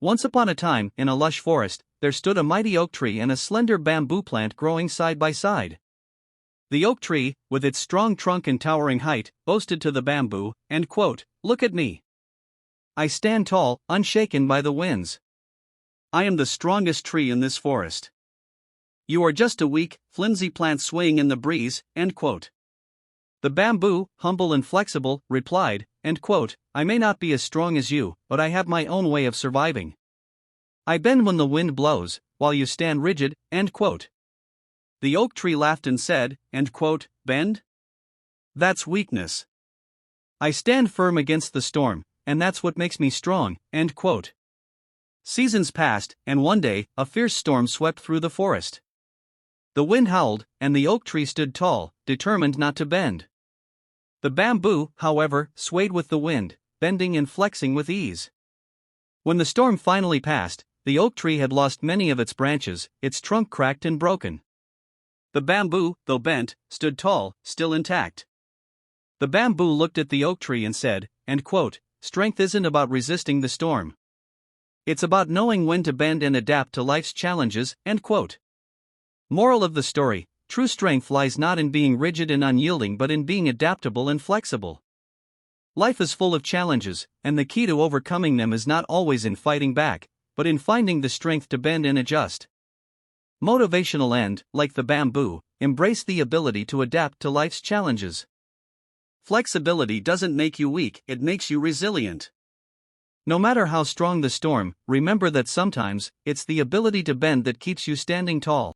Once upon a time, in a lush forest, there stood a mighty oak tree and a slender bamboo plant growing side by side. The oak tree, with its strong trunk and towering height, boasted to the bamboo, and quote, "Look at me. I stand tall, unshaken by the winds. I am the strongest tree in this forest. You are just a weak, flimsy plant swaying in the breeze," end quote. The bamboo, humble and flexible, replied, end quote, "I may not be as strong as you, but I have my own way of surviving. I bend when the wind blows, while you stand rigid," end quote. The oak tree laughed and said, end quote, "Bend? That's weakness. I stand firm against the storm, and that's what makes me strong," end quote. Seasons passed, and one day, a fierce storm swept through the forest. The wind howled, and the oak tree stood tall, determined not to bend. The bamboo, however, swayed with the wind, bending and flexing with ease. When the storm finally passed, the oak tree had lost many of its branches, its trunk cracked and broken. The bamboo, though bent, stood tall, still intact. The bamboo looked at the oak tree and said, end quote, "Strength isn't about resisting the storm. It's about knowing when to bend and adapt to life's challenges," end quote. Moral of the story: true strength lies not in being rigid and unyielding but in being adaptable and flexible. Life is full of challenges, and the key to overcoming them is not always in fighting back, but in finding the strength to bend and adjust. Motivational and, like the bamboo, embrace the ability to adapt to life's challenges. Flexibility doesn't make you weak, it makes you resilient. No matter how strong the storm, remember that sometimes, it's the ability to bend that keeps you standing tall.